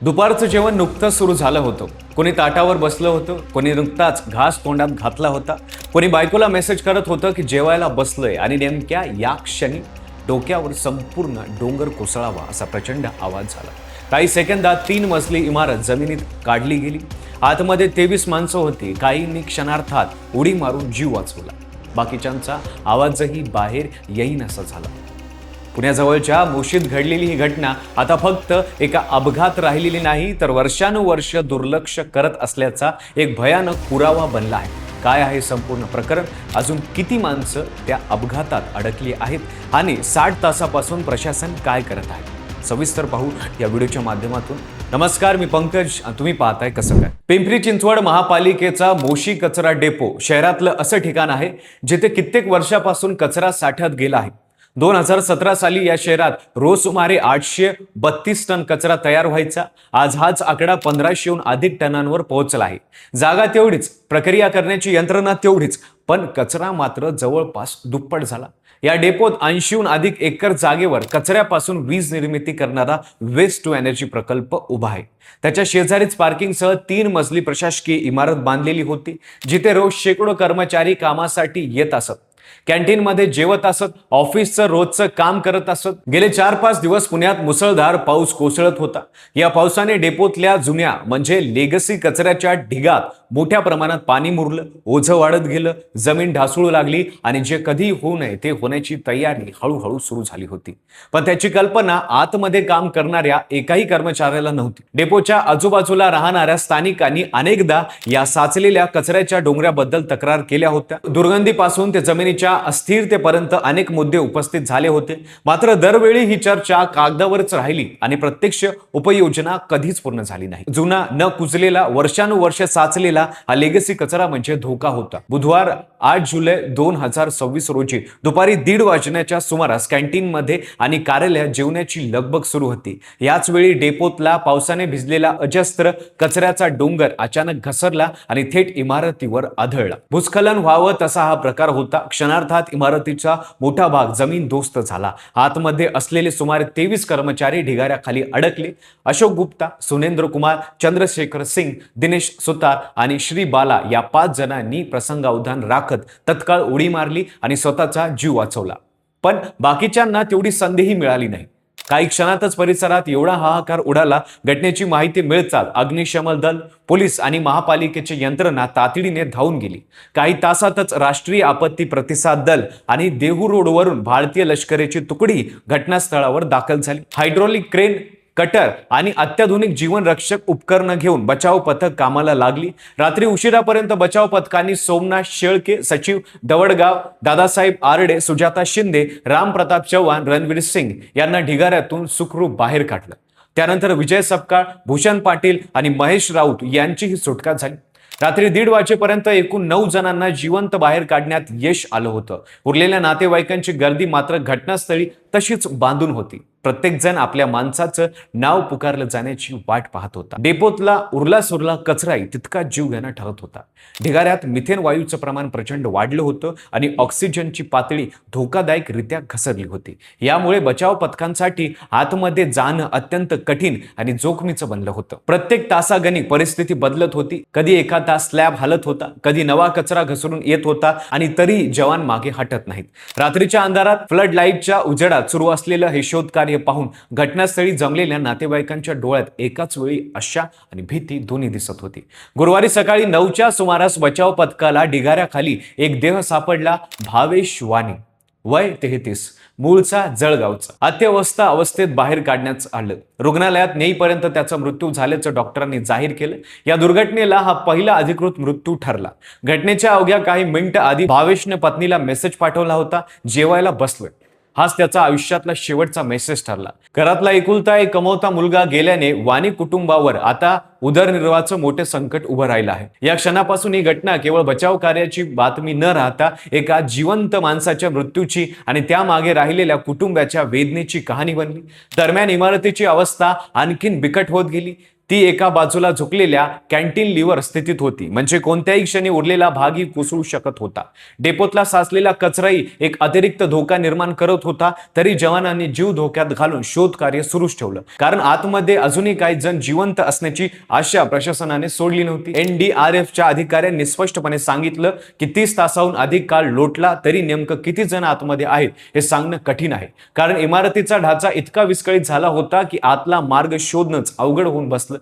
दुपारचं जेवण नुकतंच सुरू झालं होतं. कोणी ताटावर बसलं होतं, कोणी नुकताच घास तोंडात घातला होता, कोणी बायकोला मेसेज करत होतं की जेवायला बसलोय आणि नेमक्या या क्षणी डोक्यावर संपूर्ण डोंगर कोसळावा असा प्रचंड आवाज झाला. काही सेकंदात 3 मजली इमारत जमिनीत काढली गेली. आतमध्ये 23 माणसं होती. काहींनी क्षणार्धात उडी मारून जीव वाचवला. बाकीच्यांचा आवाजही बाहेर येईनासा झाला. पुण्याजवळच्या मुशीत घडलेली ही घटना आता फक्त एका अपघात राहिलेली नाही, तर वर्षानुवर्ष दुर्लक्ष करत असल्याचा एक भयानक पुरावा बनला आहे. काय आहे संपूर्ण प्रकरण? अजून किती माणसं त्या अपघातात अडकली आहेत आणि 60 तासापासून प्रशासन काय करत आहे? सविस्तर पाहू या व्हिडिओच्या माध्यमातून. नमस्कार, मी पंकज. तुम्ही पाहताय कसं काय. पिंपरी चिंचवड महापालिकेचा मोशी कचरा डेपो शहरातलं असं ठिकाण आहे जिथे कित्येक वर्षापासून कचरा साठ्यात गेला आहे. 2017 साली या शहरात रोज सुमारे 832 टन कचरा तयार व्हायचा. आज हाच आकडा 1500हून अधिक टनांवर पोहोचला आहे. जागा तेवढीच, प्रक्रिया करण्याची यंत्रणा तेवढीच, पण कचरा मात्र जवळपास दुप्पट झाला. या डेपोत 80हून अधिक एकर जागेवर कचऱ्यापासून वीज निर्मिती करणारा वेस्ट टू एनर्जी प्रकल्प उभा आहे. त्याच्या शेजारीच पार्किंगसह 3 मजली प्रशासकीय इमारत बांधलेली होती, जिथे रोज शेकडो कर्मचारी कामासाठी येत असत, कॅन्टीनमध्ये जेवत असत, ऑफिसचं रोजचं काम करत असत. गेले 4-5 दिवस पुण्यात मुसळधार पाऊस कोसळत होता. या पावसाने डेपोतल्या जुन्या म्हणजे लेगसी कचऱ्याच्या ढिगात मोठ्या प्रमाणात पाणी मुरलं, ओझं वाढत गेलं, जमीन ढासळू लागली आणि जे कधी होऊ नये ते होण्याची तयारी हळूहळू सुरू झाली होती. पण त्याची कल्पना आतमध्ये काम करणाऱ्या एकाही कर्मचाऱ्याला नव्हती. डेपोच्या आजूबाजूला राहणाऱ्या स्थानिकांनी अनेकदा या साचलेल्या कचऱ्याच्या डोंगराबद्दल तक्रार केल्या होत्या. दुर्गंधीपासून ते जमिनीच्या अस्थिरतेपर्यंत अनेक मुद्दे उपस्थित झाले होते. मात्र दरवेळी ही चर्चा कागदावरच राहिली आणि प्रत्यक्ष उपाययोजना कधीच पूर्ण झाली नाही. जुना न कुजलेला, वर्षानुवर्ष साचलेला हा लेगसी कचरा म्हणजे धोका होता. बुधवार 8 जुलै 2026 रोजी दुपारी 1:30 वाजण्याच्या सुमारास कॅन्टीनमध्ये आणि कार्यालयात जेवणाची लगबग सुरू होती. याच वेळी डेपोतला पावसाने भिजलेला अजस्त्र कचऱ्याचा डोंगर अचानक घसरला आणि थेट इमारतीवर आदळला. भूस्खलन व्हावं तसा हा प्रकार होता. क्षणार्धात इमारतीचा मोठा भाग जमीनदोस्त झाला. आतमध्ये असलेले सुमारे 23 कर्मचारी ढिगाऱ्याखाली अडकले. अशोक गुप्ता, सुनेंद्र कुमार, चंद्रशेखर सिंग, दिनेश सुतार आणि श्री बाला या 5 जणांनी प्रसंगावधान राखत तत्काळ उडी मारली आणि स्वतःचा जीव वाचवला. पण बाकीच्यांना तेवढी संधीही मिळाली नाही. काही क्षणातच परिसरात एवढा हाहाकार उडाला. घटनेची माहिती मिळताच अग्निशमन दल, पोलीस आणि महापालिकेची यंत्रणा तातडीने धावून गेली. काही तासातच राष्ट्रीय आपत्ती प्रतिसाद दल आणि देहू रोडवरून भारतीय लष्कराची तुकडी घटनास्थळावर दाखल झाली. हायड्रोलिक क्रेन, कटर आणि अत्याधुनिक जीवनरक्षक उपकरणं घेऊन बचाव पथक कामाला लागली. रात्री उशिरापर्यंत बचाव पथकांनी सोमनाथ शेळके, सचिव दवडगाव, दादासाहेब आरडे, सुजाता शिंदे, रामप्रताप चव्हाण, रणवीर सिंग यांना ढिगाऱ्यातून सुखरूप बाहेर काढलं. त्यानंतर विजय सपकाळ, भूषण पाटील आणि महेश राऊत यांचीही सुटका झाली. रात्री 1:30 वाजेपर्यंत एकूण 9 जणांना जिवंत बाहेर काढण्यात यश आलं होतं. उरलेल्या नातेवाईकांची गर्दी मात्र घटनास्थळी तशीच बांधून होती. प्रत्येक जण आपल्या माणसाचं नाव पुकारलं जाण्याची वाट पाहत होता. डेपोतला उरला सुरला कचराही तितका जीव घेणा ठरत होता. ढिगाऱ्यात मिथेन वायूचं प्रमाण प्रचंड वाढलं होतं आणि ऑक्सिजनची पातळी धोकादायकरित्या घसरली होती. यामुळे बचाव पथकांसाठी आतमध्ये जाणं अत्यंत कठीण आणि जोखमीचं बनलं होतं. प्रत्येक तासागणी परिस्थिती बदलत होती. कधी एखादा स्लॅब हलत होता, कधी नवा कचरा घसरून येत होता आणि तरी जवान मागे हटत नाहीत. रात्रीच्या अंधारात फ्लड लाईटच्या उजेडात सुरू असलेलं हे शोधकार्य पाहून घटनास्थळी जमलेल्या नातेवाईकांच्या डोळ्यात एकाच वेळी आशा आणि भीती दोन्ही दिसत होती. गुरुवारी सकाळी 9च्या सुमारास बचाव पथकाला ढिगाऱ्याखाली एक देह सापडला. भावेश वाणी, वय 33, मूळचा जळगावचा. अत्यवस्था अवस्थेत बाहेर काढण्यात आलं. रुग्णालयात नेईपर्यंत त्याचा मृत्यू झाल्याचं डॉक्टरांनी जाहीर केलं. या दुर्घटनेला हा पहिला अधिकृत मृत्यू ठरला. घटनेच्या अवघ्या काही मिनिटं आधी भावेशने पत्नीला मेसेज पाठवला होता, जेवायला बसलोय. हाच त्याचा आयुष्यातला शेवटचा मेसेज ठरला. घरातला एकुलता एक कमवता मुलगा गेल्याने वाणी कुटुंबावर आता उदरनिर्वाहाचं मोठे संकट उभं राहिलं आहे. या क्षणापासून ही घटना केवळ बचाव कार्याची बातमी न राहता एका जिवंत माणसाच्या मृत्यूची आणि त्यामागे राहिलेल्या कुटुंबाच्या वेदनेची कहाणी बनली. दरम्यान इमारतीची अवस्था आणखीन बिकट होत गेली. ती एका बाजूला झुकलेल्या कॅन्टीन लिव्हर स्थितीत होती, म्हणजे कोणत्याही क्षणी उरलेला भागही कोसळू शकत होता. डेपोतला साचलेला कचराही एक अतिरिक्त धोका निर्माण करत होता. तरी जवानांनी जीव धोक्यात घालून शोध कार्य सुरूच ठेवलं, कारण आतमध्ये अजूनही काही जण जिवंत असण्याची आशा प्रशासनाने सोडली नव्हती. NDRFच्या अधिकाऱ्यांनी स्पष्टपणे सांगितलं की 30 तासाहून अधिक काळ लोटला तरी नेमकं किती जण आतमध्ये आहेत हे सांगणं कठीण आहे, कारण इमारतीचा ढाचा इतका विस्कळीत झाला होता की आतला मार्ग शोधणंच अवघड होऊन बसलं.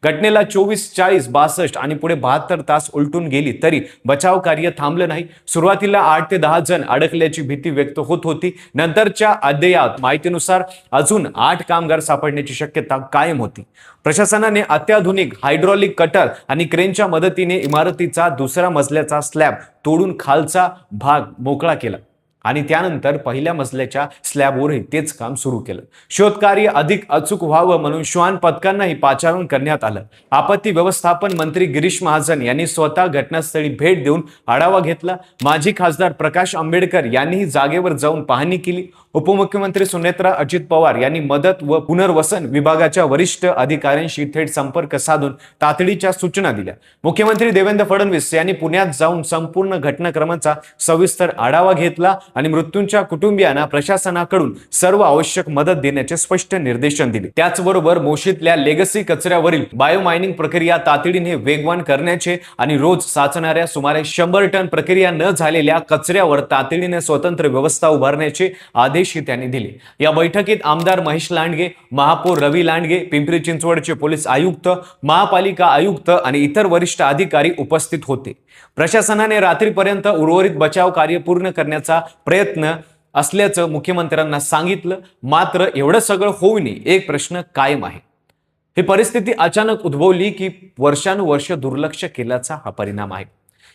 घटनेला 24, 40, 62 आणि पुढे 72 तास उलटून गेली तरी बचाव कार्य थांबलं नाही. सुरुवातीला 8 ते 10 जण अडकल्याची भीती व्यक्त होत होती. नंतरच्या अद्ययावत माहितीनुसार अजून 8 कामगार सापडण्याची शक्यता कायम होती. प्रशासनाने अत्याधुनिक हायड्रॉलिक कटर आणि क्रेनच्या मदतीने इमारतीचा दुसऱ्या मजल्याचा स्लॅब तोडून खालचा भाग मोकळा केला आणि त्यानंतर पहिल्या मजल्याच्या स्लॅबवरही तेच काम सुरू केलं. शोधकार्य अधिक अचूक व्हावं म्हणून श्वान पथकांनाही पाचारण करण्यात आलं. आपत्ती व्यवस्थापन मंत्री गिरीश महाजन यांनी स्वतः घटनास्थळी भेट देऊन आढावा घेतला. माजी खासदार प्रकाश आंबेडकर यांनीही जागेवर जाऊन पाहणी केली. उपमुख्यमंत्री सुनेत्रा अजित पवार यांनी मदत व पुनर्वसन विभागाच्या वरिष्ठ अधिकाऱ्यांशी थेट संपर्क साधून तातडीच्या सूचना दिल्या. मुख्यमंत्री देवेंद्र फडणवीस यांनी पुण्यात जाऊन संपूर्ण घटनाक्रमाचा सविस्तर आढावा घेतला आणि मृत्यूंच्या कुटुंबियांना प्रशासनाकडून सर्व आवश्यक मदत देण्याचे स्पष्ट निर्देशन दिले. त्याचबरोबर मोशीतल्या लेगसी कचऱ्यावरील बायोमायनिंग प्रक्रिया तातडीने वेगवान करण्याचे आणि रोज साचणाऱ्या सुमारे 100 टन प्रक्रिया न झालेल्या कचऱ्यावर तातडीने स्वतंत्र व्यवस्था उभारण्याचे आदेश त्यांनी दिले. या बैठकीत आमदार महेश लांडगे, महापौर रवी लांडगे, पिंपरी चिंचवडचे पोलीस आयुक्त, महापालिका आयुक्त आणि इतर वरिष्ठ अधिकारी उपस्थित होते. प्रशासनाने रात्रीपर्यंत उर्वरित बचाव कार्य पूर्ण करण्याचा प्रयत्न असल्याचं मुख्यमंत्र्यांना सांगितलं. मात्र एवढं सगळं होऊनही एक प्रश्न कायम आहे. ही परिस्थिती अचानक उद्भवली की वर्षानुवर्ष दुर्लक्ष केल्याचा हा परिणाम आहे.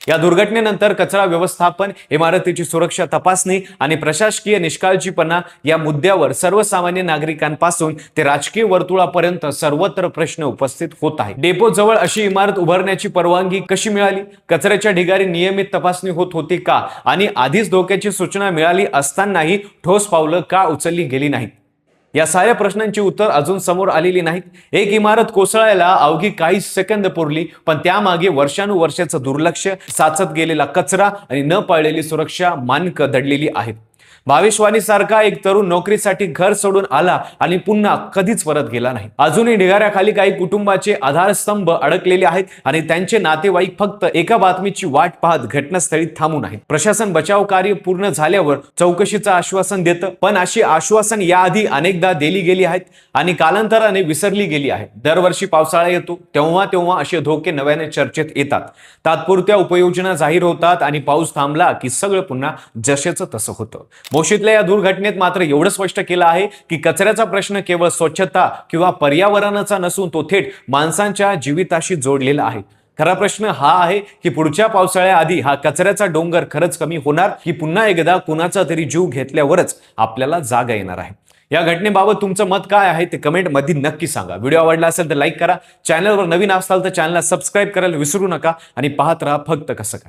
या दुर्घटनेनंतर कचरा व्यवस्थापन, इमारतीची सुरक्षा तपासणी आणि प्रशासकीय निष्काळजीपणा या मुद्द्यावर सर्वसामान्य नागरिकांपासून ते राजकीय वर्तुळापर्यंत सर्वत्र प्रश्न उपस्थित होत आहे. डेपो जवळ अशी इमारत उभारण्याची परवानगी कशी मिळाली? कचऱ्याच्या ढिगारी नियमित तपासणी होत होती का? आणि आधीच धोक्याची सूचना मिळाली असतानाही ठोस पावलं का उचलली गेली नाहीत? या साऱ्या प्रश्नांची उत्तर अजून समोर आलेली नाहीत. एक इमारत कोसळायला अवघी काही सेकंद पुरली, पण त्यामागे वर्षानुवर्षाचं दुर्लक्ष, साचत गेलेला कचरा आणि न पाळलेली सुरक्षा मानकं दडलेली आहेत. भावेशवाणी सारखा एक तरुण नोकरीसाठी घर सोडून आला आणि पुन्हा कधीच परत गेला नाही. अजूनही ढिगाऱ्याखाली काही कुटुंबाचे आधारस्तंभ अडकलेले आहेत आणि त्यांचे नातेवाईक फक्त एका बातमीची वाट पाहत घटनास्थळी थांबून आहेत. प्रशासन बचाव कार्य पूर्ण झाल्यावर चौकशीचं आश्वासन देतं, पण अशी आश्वासन याआधी अनेकदा दिली गेली आहेत आणि कालांतराने विसरली गेली आहेत. दरवर्षी पावसाळा येतो तेव्हा तेव्हा असे धोके नव्याने चर्चेत येतात. तात्पुरत्या उपाययोजना जाहीर होतात आणि पाऊस थांबला की सगळं पुन्हा जसेचं तसं होतं. मोशीतल्या या दुर्घटनेत मात्र एवढं स्पष्ट केलं आहे की कचऱ्याचा प्रश्न केवळ स्वच्छता किंवा पर्यावरणाचा नसून तो थेट माणसांच्या जीविताशी जोडलेला आहे. खरा प्रश्न हा आहे की पुढच्या पावसाळ्याआधी हा कचऱ्याचा डोंगर खरंच कमी होणार की पुन्हा एकदा कुणाचा तरी जीव घेतल्यावरच आपल्याला जागा येणार आहे? या घटनेबाबत तुमचं मत काय आहे ते कमेंटमध्ये नक्की सांगा. व्हिडिओ आवडला असेल तर लाईक करा. चॅनलवर नवीन असाल तर चॅनलला सबस्क्राईब करायला विसरू नका आणि पाहत राहा फक्त कसं काय.